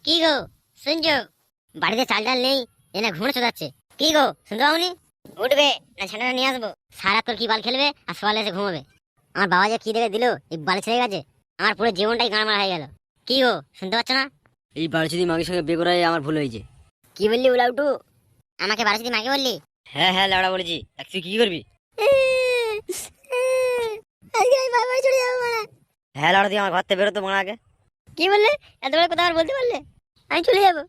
কি গো শুনছো? বাড়িতে চাল ডাল নেই, এনে ঘুমে চোদাচ্ছে। কি গো শুনতে পাওনি? উঠবে না ছেলেটা নিয়ে আসবো? সারা তোর কি বাল খেলবে আর সকালে এসে ঘুমাবে। আমার বাবা যে কি দেখে দিল এই বাড়ি ছেড়ে গেছে, আমার পুরো জীবনটাই গাড়মারা হয়ে গেল। কি গো শুনতে পাচ্ছ না? এই বাড়িচুদি মাগির সঙ্গে বিয়ে করাই আমার ভুল হয়েছে। কি বললি উলাউটু? আমাকে বাড়ি মাকে বললি? হ্যাঁ হ্যাঁ লাউড়া বলেছি, তুই কি করবি? আজকে আমি বাবার বাড়ি চলে যাবো মানে। হ্যাঁ লাউড়া, তুই আমার ঘর থেকে বেরোতো মনে আগে। কি বললে? এত বড় কথা আর বলতে পারলে? আমি চলে যাবো,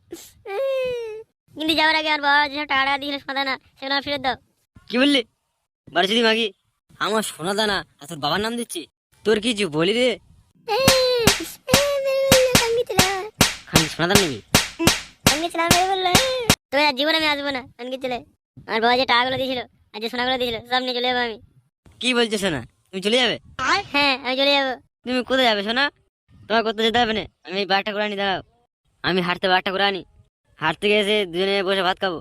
কিন্তু যাওয়ার আগে আমার বাবা যেসব টাকা দিয়েছিল সোনা দানা সেগুলো আমার ফেরত দাও। কি বললি? বাড়িচুদি মাগি আমার সোনা দানা আর তোর বাবার নাম দিচ্ছি? তোর কিছু বলি রে? খালি সোনা দানা নিবি? তোর আর জীবনে আমি আসবো না। আনকি ছেলে, আমার বাবা যে টাকাগুলো দিয়েছিল আর যে সোনাগুলো দিয়েছিল সব নিয়ে চলে যাবো আমি। কি বলছো সোনা, তুমি চলে যাবে? হ্যাঁ আমি চলে যাবো। তুমি কোথায় যাবে সোনা? তোমার কোথাও যেতে হবে না, আমি এই ব্যাগটা করে আনি, দাঁড়াও। আমি হাঁটতে ব্যাগটা করে আনি, হাট থেকে এসে দুজনে বসে ভাত খাবো।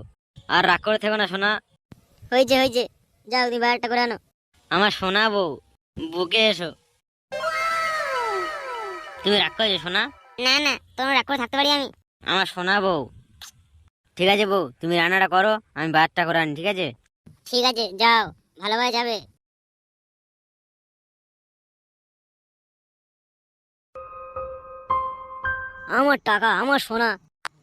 আর রাগ করে থেকো না সোনা। হয়েছে হয়েছে, যাও তুমি বাজারটা করে আনো। আমার সোনা বউ, বুকে এসো। তুমি রাগ করেছো সোনা? না না, তোমার রাগ করে থাকতে পারি আমি? আমার সোনা বউ। ঠিক আছে বউ, তুমি রান্নাটা করো, আমি ভাতটা করে আনি, ঠিক আছে? ঠিক আছে যাও, ভালোভাবে যাবে। আমার টাকা আমার সোনা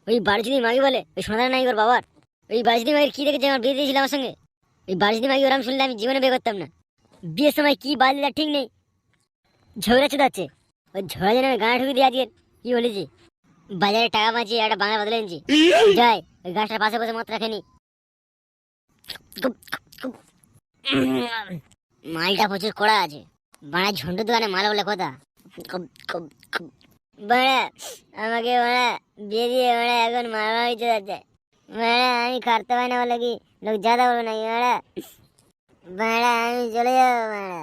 ওই বাড়িতে মাগি বলে, ওই সোনার নাই ওর বাবার। ওই বাড়িতে মাগির কি দেখেছে আমার বিয়ে দিয়েছিল আমার সঙ্গে? ওই বাড়িতে মাগি ওরম শুনলে আমি জীবনে বিয়ে করতাম না। বিয়ের সময় কি বাজলে ঠিক নেই, ঝগড়া চুদাচ্ছে। ওই ঝগড়া যেন আমি গাঁয়ে ঢুকে দিয়ে আজকে কি বলেছি, বাজারে টাকা বাঁচিয়ে একটা বাংলা বদলে এনেছি। যাই ওই গাছটার পাশে বসে মত রাখেনি। মালটা প্রচুর কড়া আছে। বাড়া ঝন্টু দোকানে মাল বলে কথা। বাড়া আমাকে বাড়া বিয়ে দিয়ে বাড়া এখন মারামারি চলে বাড়া, আমি খাটতে পারি না বলে কি লোক জাদা বলবে নাকি বাড়া? বাড়া আমি চলে যাবো বাড়া।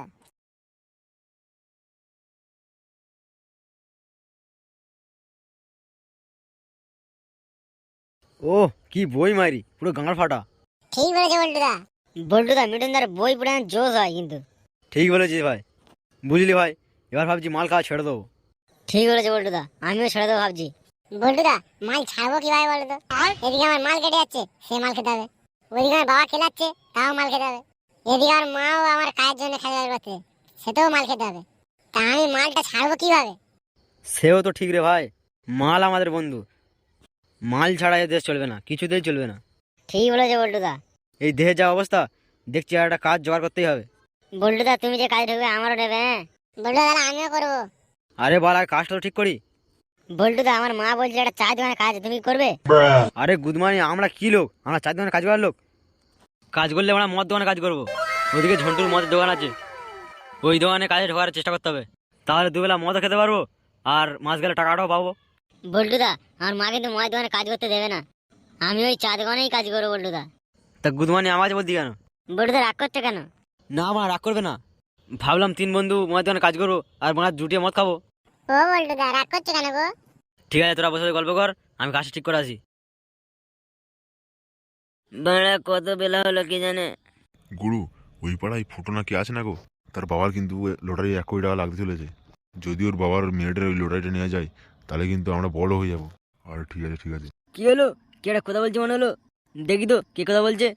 ও কি বই মারি, পুরো গাঁড় ফাটা। ঠিক বলেছে বল্টুদা। বল্টুদা মিঠুনদার বই পড়ে জোশ হয় কিন্তু। ঠিক বলেছিস ভাই, বুঝলি ভাই, এবার ভাবছি মাল খাওয়া ছেড়ে দেবো। ঠিক বলেছে বল্টুদা, আমিও ছেড়ে দেবো ভাবছি। বল্টুদা মাল ছাড়বো কিভাবে বলো তো? এদিকে আমার মাল কেটে যাচ্ছে, সে মাল খেতে হবে। ওইদিকে আমার বাবা খেলাচ্ছে, তাও মাল খেতে হবে। এদিকে আমার মাও আমার কাজের জন্য খেলা করছে, সেটাও মাল খেতে হবে। তা আমি মালটা ছাড়বো কিভাবে? সেও তো ঠিক রে ভাই, মাল আমাদের বন্ধু, মাল ছাড়া এ দেশ চলবে না, কিছুতেই চলবে না। ঠিক বলেছে বল্টুদা। এই দেহের যা অবস্থা, দেখছি আর একটা কাজ জোগাড় করতেই হবে। বল্টুদা তুমি যে কাজ ঢুকবে আমারও নেবে, হ্যাঁ? বল্টুদা তাহলে আমিও করবো। আরে বল, আর কাজটা তো ঠিক করি। বল্টুদা আমার মা বলছে একটা চা দোকানে কাজ, তুমি কি করবে? আরে গুদমানি, আমরা কি লোক, আমরা চার দোকানে কাজ করার লোক? কাজ করলে আমরা মদ দোকানে কাজ করবো। ওদিকে ঝন্টুর মদের দোকান আছে, ওই দোকানে কাজে ঢোকার চেষ্টা করতে হবে, তাহলে দুবেলা মদও খেতে পারবো আর মাস গেলে টাকাটাও পাবো। বল্টুদা আমার মা কিন্তু মদের দোকানে কাজ করতে দেবে না, আমি ওই চা দোকানেই কাজ করবো বল্টুদা। তা গুদমানি আওয়াজ বলতি কেন? বল্টুদা রাগ করছে কেন? না আমার রাগ করবে না, ভাবলাম তিন বন্ধু মদের দোকানে কাজ করবো আর মাছ জুটিয়ে মদ খাবো। ও বল্টুদা রাগ করছে কেন গো? ঠিক আছে, তোরা বসে বসে গল্প কর, আমি কাজটা ঠিক করে আসি। বাড়া কত বেলা হলো কি জানে। গুরু, ওই পাড়ায় ফুটো নাকি আছে না গো? তার বাবার কিন্তু লটারি 1 কোটি টাকা লাগতে চলেছে। যদি ওর বাবার মেয়েটার ওই লটারিটা নিয়ে যায়, তাহলে কিন্তু আমরা বড় হয়ে যাব। আর ঠিক আছে ঠিক আছে। কি হলো? কে একটা কথা বলছে মনে হলো, দেখি তো কে কথা বলছে।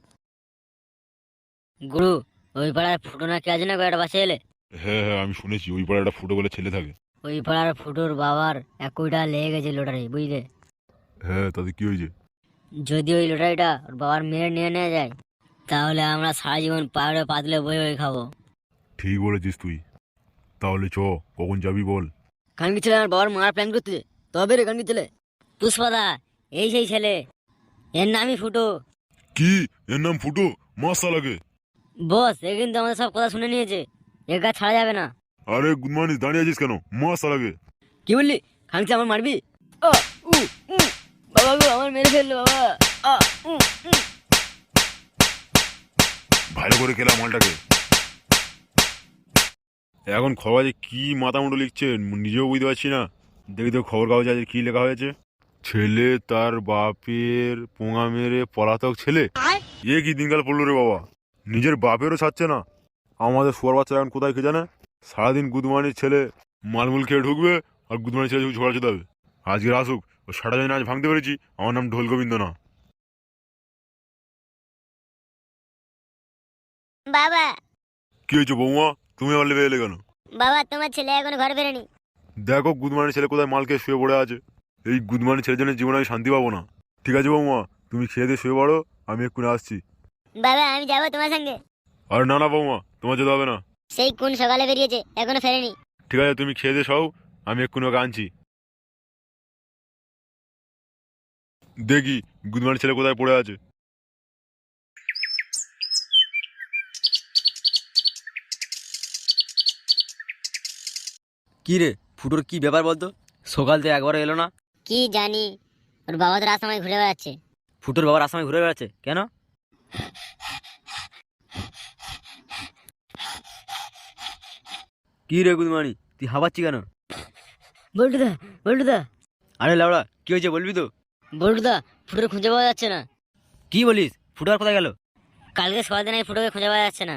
গুরু, ওই পাড়ার ফুটো না কে আছে না গো, একটা বাসে এলে? হ্যাঁ হ্যাঁ, আমি শুনেছি ওই পাড়ায় একটা ফুটো বলে ছেলে থাকে। ওই পাড়ার ফুটোর বাবার 1 কোটি টাকা লেগে গেছে লটারি, বুঝলে? হ্যাঁ, তাতে কি হয়েছে? যদি ওই লটারিটা ওর বাবার মেয়ের নিয়ে নেওয়া যায়, তাহলে আমরা সারা জীবন পাহাড়ে পাতলে বই বই খাবো। ঠিক বলেছিস তুই। তাহলে কখন যাবি বল? কানকি ছেলে আমার বাবার মার প্ল্যান করতেছে, তবে রে কানকি ছেলে। পুষ্পাদা, এই সেই ছেলে, এর নামই ফুটো। কি, এর নাম ফুটো? মাস্তা লাগে। বস এ কিন্তু আমাদের সব কথা শুনে নিয়েছে, এর কাজ ছাড়া যাবে না। আরে গুদমানি, দাঁড়িয়ে আছিস কেন? মাস্তা লাগে। কি বললি? খানকি আমার মারবি? আ, উ, উ, বাবা গো আমার মেরে ফেললো বাবা। আ, উ, উ। ভালো করে খেলা মালটাকে। এখন খবর আছে কি মাথা মুন্ডু লিখছে, নিজেও বুঝতে পারছি না। দেখি তো খবর কাগজে আজ কি লেখা হয়েছে। ছেলে তার বাপের পোঙা মেরে পলাতক ছেলে। এ কি দিনকাল পড়লো রে বাবা, নিজের বাপেরও ছাড়ছে না। আমাদের শোয়ার বাচ্চা এখন কোথায় কে জানে। সারাদিন গুদমানির ছেলে মালমুল খেয়ে ঢুকবে আর গুদমানির ছেলে ঝোড়া চোদাবে। আজকে আসুক, ও সারা জন্য আজ ভাঙতে পেরেছি, আমার নাম ঢোল গোবিন্দ না। বাবা, কি হয়েছে বৌমা, তুমি আমার লেবে এলে কেন? বাবা তোমার ছেলে এখনো ঘরে ফেরেনি। দেখো গুদমানি ছেলে কোথায় মাল খেয়ে শুয়ে পড়ে আছে। এই গুদমানি ছেলের জন্য জীবনে আমি শান্তি পাবো না। ঠিক আছে বৌমা, তুমি খেয়ে দিয়ে শুয়ে পড়ো, আমি এক্ষুনি আসছি। বাবা আমি যাবো তোমার সঙ্গে। আর না না বৌমা, তোমার যেতে হবে না। সেই কোন সকালে বেরিয়েছে, এখনো ফেরেনি। ঠিক আছে, তুমি খেয়ে দিয়ে সও, আমি এক্ষুনি ওকে আনছি। দেখি গুদমানি ছেলে কোথায় পড়ে আছে। কি রে ফুটোর কি ব্যাপার বলতো? সকাল থেকে একবারও এলো না। কি জানি, ওর বাবা তো রাস্তায় ঘুরে বেড়াচ্ছে। ফুটোর বাবার আসামে ঘুরে বেড়াচ্ছে কেন? কি রে গুদমানি, তুই হাবাচ্ছি কেন? বল্টুদা, বল্টুদা, আরে লাউড়া, কি হয়েছে বলবি তো? বল্টুদা, ফুটোর খুঁজে পাওয়া যাচ্ছে না। কি বলিস? ফুটো আর কোথায় গেল? কালকে সকাল দিনে ফুটোকে খুঁজে পাওয়া যাচ্ছে না।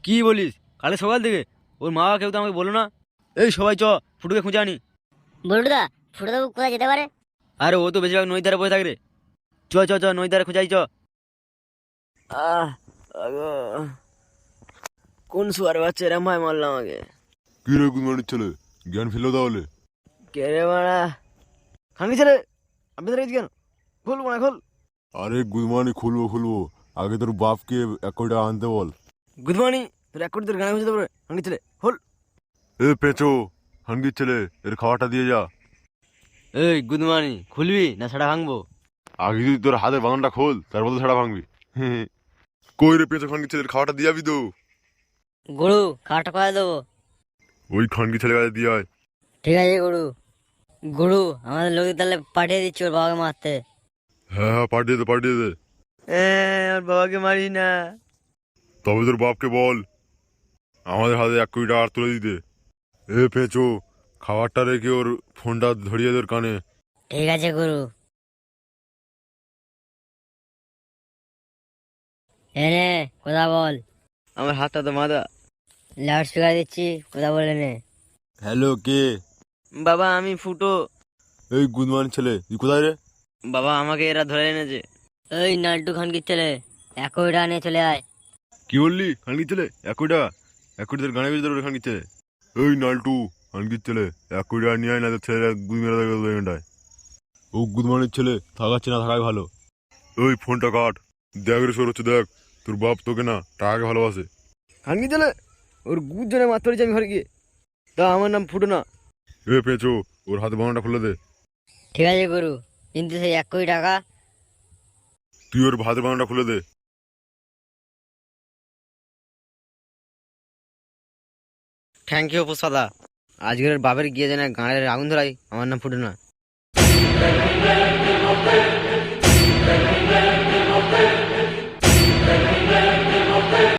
কি বলিস? কালে সকাল থেকে ওর মা বাবা কেউ তো আমাকে বলো না। এই সবাই চ, ফুটোকে খুঁজে আনি। বল্টুদা, ফুটো কোথায় যেতে পারে? আরে ও তো বেশিরভাগ নদীর ধারে বসে থাকে রে। চ চ চ, নদীর ধারে খুঁজাই চ। কোন শুয়ার বাচ্চা এরম ভাই মারলাম আমাকে? কি রে গুদমানির ছেলে, জ্ঞান ফেলো তাহলে? কে রে মারা? খাঙ্গি ছেলে, আপনি ধরে কেন? খোল মানে খোল। আরে গুদমানি খুলবো খুলবো, আগে তোর বাপকে 1 কোটি টাকা আনতে বল। গুড মর্নিং, তোর এক কোটি তোর গানে বুঝতে পারে খাঙ্গি ছেলে, খোল। এ পেঁচো, হাঙ্গির ছেলে, এর খাওয়াটা দিয়ে যা। এই গুড মর্নিং, খুলবি না সেটা ভাঙবো? আগে তুই তোর হাতের বাঁধনটা খোল, তারপর তো ছাড়া ভাঙবি। কই রে পেঁচো, খানকি ছেলের খাওয়াটা দিয়ে যাবি তো? গরু খাওয়াটা করে দেবো। ওই খানকি ছেলে কাছে দিয়ে আয়। ঠিক আছে গরু। গরু আমাদের লোকের তাহলে পাঠিয়ে দিচ্ছি ওর বাবাকে মারতে। হ্যাঁ হ্যাঁ, পাঠিয়ে দে পাঠিয়ে দে। ওর বাবাকে মারি না। তবে তোর বাপকে বল আমাদের হাতে 1 কোটি টাকা আর তুলে দিতে। এ পেঁচো, খাবারটা রেখে ওর ফোনটা ধরিয়ে দে ওর কানে। ঠিক আছে গরু। এনে কথা বল। আমার হাতটা তো মাদা। লাউড স্পিকার দিচ্ছি, কথা বলে নে। হ্যালো, কে? বাবা আমি ফুটো। এই গুদমান ছেলে, তুই কোথায় রে? বাবা আমাকে এরা ধরে এনেছে। এই নাল্টু খানকির ছেলে, 1 কোটি টাকা নিয়ে চলে আয়। কি বললি খানকি ছেলে? 1 কোটি টাকা? 1 কোটি তোর গানে বেঁচে দেবে খানকি ছেলে। এই নালটু, খানকির ছেলে, 1 কোটি টাকা নিয়ে আয়, না তোর ছেলেরা গুদ মেরে দেবে এখানটায়। ও গুদমানের ছেলে, থাকাচ্ছে না থাকাই ভালো। ওই ফোনটা কাট, দেখ রে সর হচ্ছে, দেখ তোর বাপ তোকে না টাকাকে ভালোবাসে। খানকি ছেলে, ওর গুদ জনে মারতে পেরেছি আমি ঘরে গিয়ে। তা আমার নাম ফুটো না। এ পেঁচো, ওর হাতে বাঁধনটা খুলে দে। ঠিক আছে গরু, কিন্তু সেই 1 কোটি টাকা। তুই ওর হাতে বাঁধনটা খুলে দে। Thank you পুষ্পাদা। আজকের বাপের গিয়ে যেন গাঁয়ের আগুন ধরাই, আমার নাম ফুটো না।